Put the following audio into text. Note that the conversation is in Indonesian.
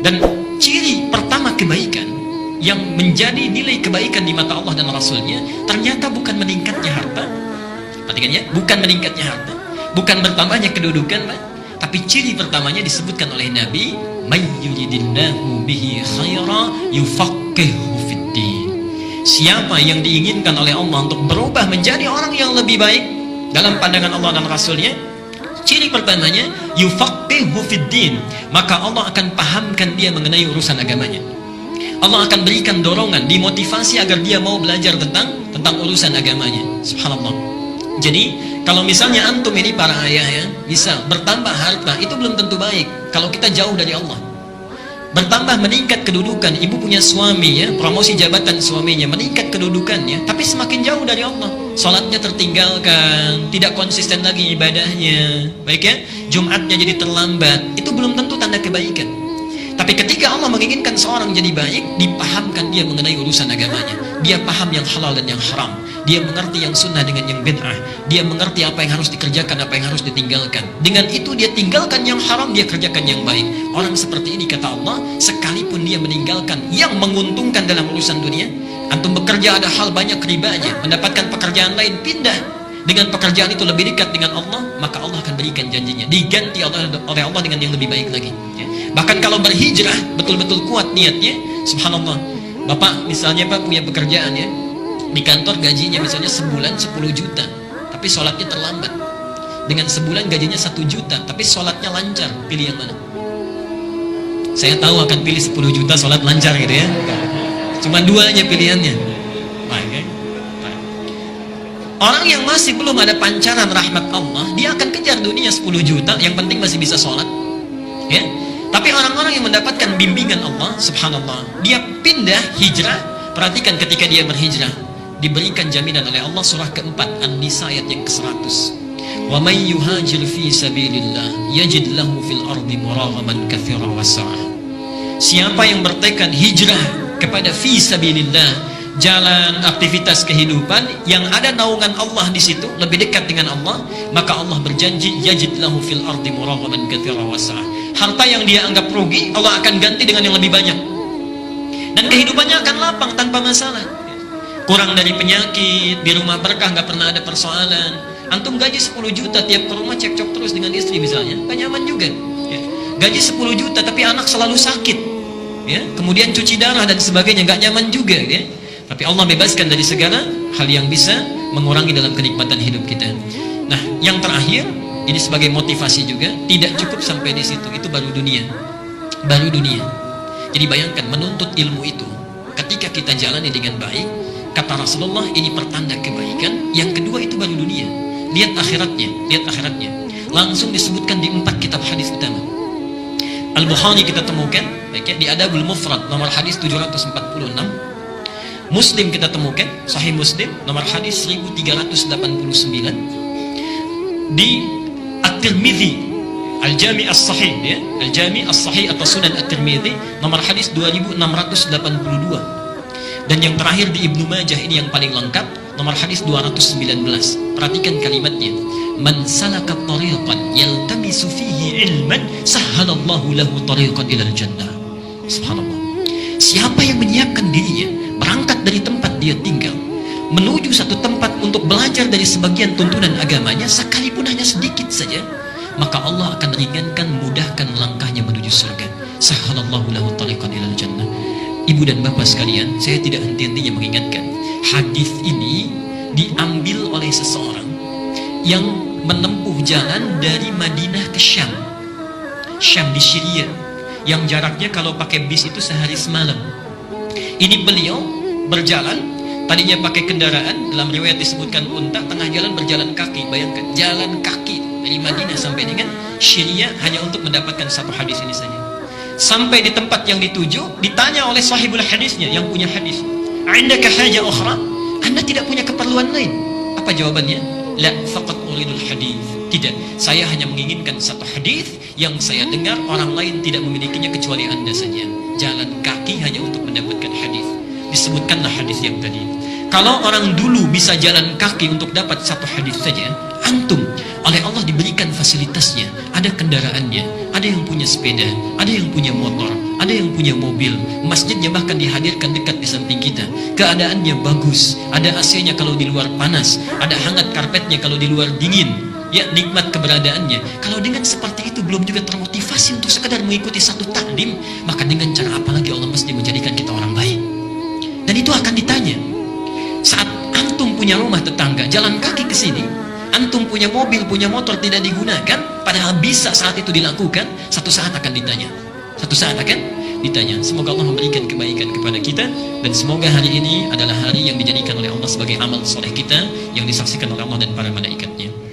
Dan ciri pertama kebaikan yang menjadi nilai kebaikan di mata Allah dan Rasulnya ternyata bukan meningkatnya harta. Perhatikan ya, bukan meningkatnya harta, bukan bertambahnya kedudukan, tapi ciri pertamanya disebutkan oleh Nabi, may yuridillahu bihi khaira yufaqihuhu fiddin. Siapa yang diinginkan oleh Allah untuk berubah menjadi orang yang lebih baik dalam pandangan Allah dan Rasulnya, ciri pertamanya yufaqihuhu fiddin, maka Allah akan pahamkan dia mengenai urusan agamanya. Allah akan berikan dorongan, dimotivasi agar dia mau belajar tentang urusan agamanya. Subhanallah. Jadi kalau misalnya antum ini para ayah ya, bisa bertambah harta, itu belum tentu baik kalau kita jauh dari Allah. Bertambah meningkat kedudukan, ibu punya suami ya, promosi jabatan suaminya, meningkat kedudukannya, tapi semakin jauh dari Allah. Salatnya tertinggalkan, tidak konsisten lagi ibadahnya, baik ya, Jumatnya jadi terlambat, itu belum tentu tanda kebaikan. Tapi ketika Allah menginginkan seorang jadi baik, dipahamkan dia mengenai urusan agamanya. Dia paham yang halal dan yang haram. Dia mengerti yang sunnah dengan yang bid'ah. Dia mengerti apa yang harus dikerjakan, apa yang harus ditinggalkan. Dengan itu dia tinggalkan yang haram, dia kerjakan yang baik. Orang seperti ini kata Allah, sekalipun dia meninggalkan yang menguntungkan dalam urusan dunia, antum bekerja ada hal banyak ribanya, mendapatkan pekerjaan lain, pindah dengan pekerjaan itu lebih dekat dengan Allah, maka Allah akan berikan janjinya, diganti oleh Allah dengan yang lebih baik lagi ya. Bahkan kalau berhijrah betul-betul kuat niatnya, subhanallah. Bapak misalnya Pak punya pekerjaan ya, di kantor gajinya misalnya sebulan 10 juta, tapi sholatnya terlambat. Dengan sebulan gajinya 1 juta, tapi sholatnya lancar, pilih yang mana? Saya tahu akan pilih 10 juta sholat lancar gitu ya. Cuma dua aja pilihannya. Baik ya. Orang yang masih belum ada pancaran rahmat Allah, dia akan kejar dunia 10 juta, yang penting masih bisa sholat ya. Tapi orang-orang yang mendapatkan bimbingan Allah, subhanallah, dia pindah hijrah. Perhatikan ketika dia berhijrah, diberikan jaminan oleh Allah, surah keempat An-Nisa ayat yang ke-100. Wa may yuhajir fi sabilillah yajid lahu fil ardi muraghaman katsiran wasa'ah. Siapa yang bertekad hijrah kepada fi sabilillah, jalan aktivitas kehidupan yang ada naungan Allah di situ, lebih dekat dengan Allah, maka Allah berjanji yajid lahu fil ardi muraghaman katsiran wasa'ah. Harta yang dia anggap rugi, Allah akan ganti dengan yang lebih banyak. Dan kehidupannya akan lapang tanpa masalah. Kurang dari penyakit, di rumah berkah, nggak pernah ada persoalan. Antum gaji 10 juta, tiap ke rumah cekcok terus dengan istri misalnya, nggak nyaman juga ya. Gaji 10 juta tapi anak selalu sakit ya, kemudian cuci darah dan sebagainya, nggak nyaman juga ya. Tapi Allah bebaskan dari segala hal yang bisa mengurangi dalam kenikmatan hidup kita. Nah, yang terakhir, ini sebagai motivasi juga, tidak cukup sampai di situ, itu baru dunia. Baru dunia. Jadi bayangkan menuntut ilmu itu, ketika kita jalani dengan baik, kata Rasulullah, ini pertanda kebaikan. Yang kedua itu baru dunia. Lihat akhiratnya, lihat akhiratnya. Langsung disebutkan di 4 kitab hadis utama. Al-Bukhari kita temukan, baik ya, di Adabul Mufrad nomor hadis 746. Muslim kita temukan, Sahih Muslim nomor hadis 1389. Di At-Tirmidzi Al-Jami' As-Sahih ya, Al-Jami' As-Sahih atau Sunan At-Tirmidzi nomor hadis 2682. Dan yang terakhir di Ibnu Majah, ini yang paling lengkap, nomor hadis 219. Perhatikan kalimatnya, man salaka tariqan yaltamisu fihi ilman sahhalallahu lahu tariqan ilal jannah. Subhanallah. Siapa yang menyiapkan dirinya berangkat dari tempat dia tinggal menuju satu tempat untuk belajar dari sebagian tuntunan agamanya, sekalipun hanya sedikit saja, maka Allah akan ringankan, mudahkan langkahnya menuju surga. Sahhalallahu lahu tariqan ilal jannah. Ibu dan bapak sekalian, saya tidak henti-hentinya mengingatkan, hadis ini diambil oleh seseorang yang menempuh jalan dari Madinah ke Syam. Syam di Syria, yang jaraknya kalau pakai bis itu sehari semalam. Ini beliau berjalan, tadinya pakai kendaraan, dalam riwayat disebutkan unta, tengah jalan berjalan kaki. Bayangkan, jalan kaki dari Madinah sampai dengan Syria hanya untuk mendapatkan satu hadis ini saja. Sampai di tempat yang dituju, ditanya oleh sahibul hadisnya, yang punya hadis, "Indaka haja ukhra?" Anda tidak punya keperluan lain? Apa jawabannya? La faqat uridul hadis. Tidak, saya hanya menginginkan satu hadis yang saya dengar orang lain tidak memilikinya kecuali Anda saja. Jalan kaki hanya untuk mendapatkan hadis. Disebutkanlah hadis yang tadi. Kalau orang dulu bisa jalan kaki untuk dapat satu hadis saja, antum oleh Allah diberikan fasilitasnya, ada kendaraannya, ada yang punya sepeda, ada yang punya motor, ada yang punya mobil. Masjidnya bahkan dihadirkan dekat di samping kita. Keadaannya bagus, ada AC-nya kalau di luar panas, ada hangat karpetnya kalau di luar dingin. Ya, nikmat keberadaannya. Kalau dengan seperti itu belum juga termotivasi untuk sekedar mengikuti satu takdim, maka dengan cara apa lagi Allah mesti menjadikan kita orang baik? Dan itu akan ditanya. Saat antum punya rumah tetangga, jalan kaki ke sini, antum punya mobil, punya motor tidak digunakan, padahal bisa saat itu dilakukan, satu saat akan ditanya. Satu saat akan ditanya. Semoga Allah memberikan kebaikan kepada kita, dan semoga hari ini adalah hari yang dijadikan oleh Allah sebagai amal soleh kita yang disaksikan oleh Allah dan para malaikatnya.